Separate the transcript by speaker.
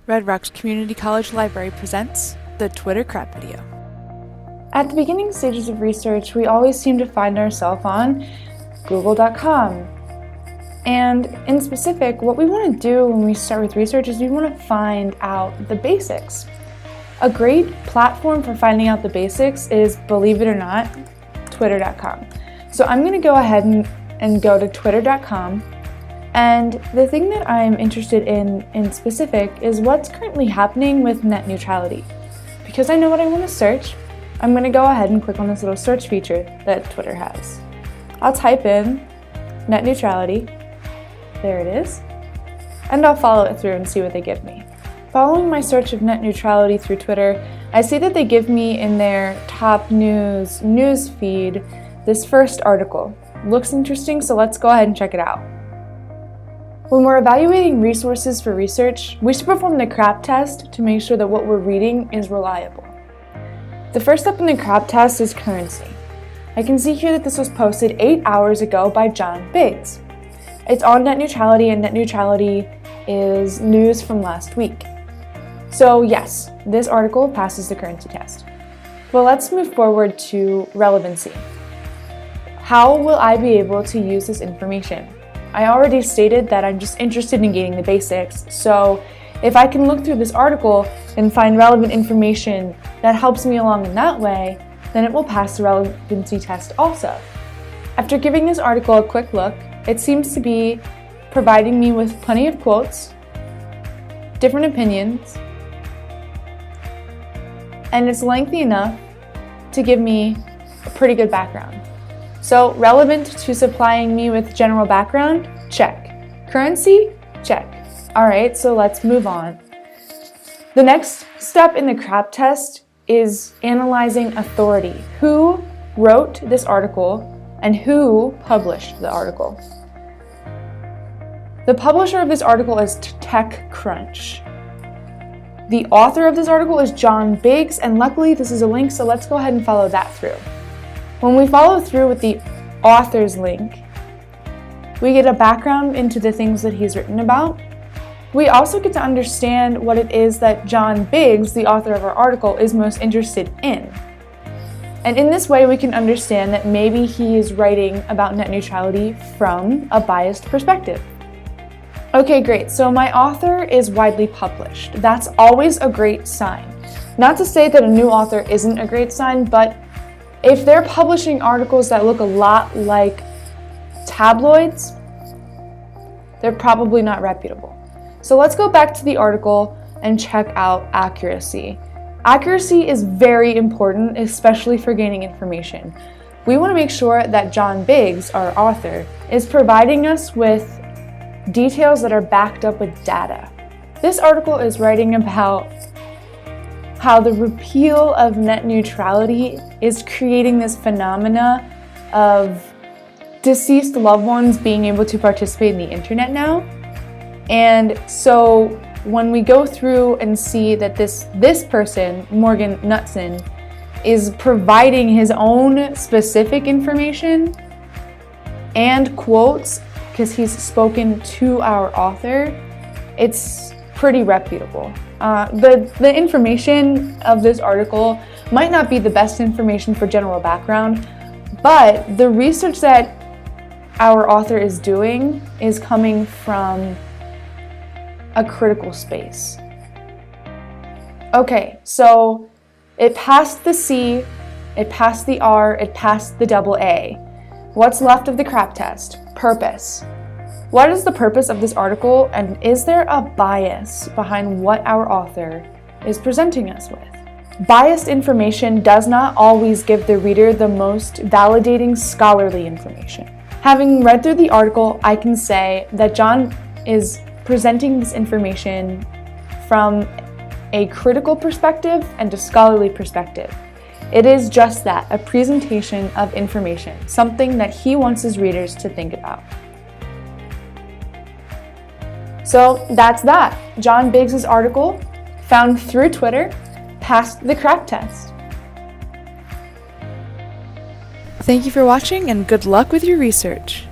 Speaker 1: Red Rocks Community College Library presents the Twitter C.R.A.A.P video.
Speaker 2: At the beginning stages of research, we always seem to find ourselves on Google.com. And in specific, what we want to do when we start with research is we want to find out the basics. A great platform for finding out the basics is, believe it or not, Twitter.com. So I'm going to go ahead and go to Twitter.com. And the thing that I'm interested in specific is what's currently happening with net neutrality. Because I know what I want to search, I'm going to go ahead and click on this little search feature that Twitter has. I'll type in net neutrality. There it is. And I'll follow it through and see what they give me. Following my search of net neutrality through Twitter, I see that they give me in their top news feed this first article. Looks interesting, so let's go ahead and check it out. When we're evaluating resources for research, we should perform the C.R.A.A.P test to make sure that what we're reading is reliable. The first step in the C.R.A.A.P test is currency. I can see here that this was posted 8 hours ago by John Biggs. It's on net neutrality, and net neutrality is news from last week. So yes, this article passes the currency test. Well, let's move forward to relevancy. How will I be able to use this information? I already stated that I'm just interested in gaining the basics, so if I can look through this article and find relevant information that helps me along in that way, then it will pass the relevancy test also. After giving this article a quick look, it seems to be providing me with plenty of quotes, different opinions, and it's lengthy enough to give me a pretty good background. So, relevant to supplying me with general background? Check. Currency? Check. Alright, so let's move on. The next step in the C.R.A.A.P test is analyzing authority. Who wrote this article and who published the article? The publisher of this article is TechCrunch. The author of this article is John Biggs, and luckily this is a link, so let's go ahead and follow that through. When we follow through with the author's link, we get a background into the things that he's written about. We also get to understand what it is that John Biggs, the author of our article, is most interested in. And in this way, we can understand that maybe he is writing about net neutrality from a biased perspective. Okay, great. So my author is widely published. That's always a great sign. Not to say that a new author isn't a great sign, but if they're publishing articles that look a lot like tabloids, they're probably not reputable. So let's go back to the article and check out accuracy. Accuracy is very important, especially for gaining information. We want to make sure that John Biggs, our author, is providing us with details that are backed up with data. This article is writing about how the repeal of net neutrality is creating this phenomena of deceased loved ones being able to participate in the internet now. And so when we go through and see that this person, Morgan Knutson, is providing his own specific information and quotes because he's spoken to our author, it's pretty reputable. The information of this article might not be the best information for general background, but the research that our author is doing is coming from a critical space. Okay, so it passed the C, it passed the R, it passed the AA. What's left of the C.R.A.A.P test? Purpose. What is the purpose of this article, and is there a bias behind what our author is presenting us with? Biased information does not always give the reader the most validating scholarly information. Having read through the article, I can say that John is presenting this information from a critical perspective and a scholarly perspective. It is just that, a presentation of information, something that he wants his readers to think about. So that's that. John Biggs' article, found through Twitter, passed the C.R.A.A.P test.
Speaker 1: Thank you for watching, and good luck with your research.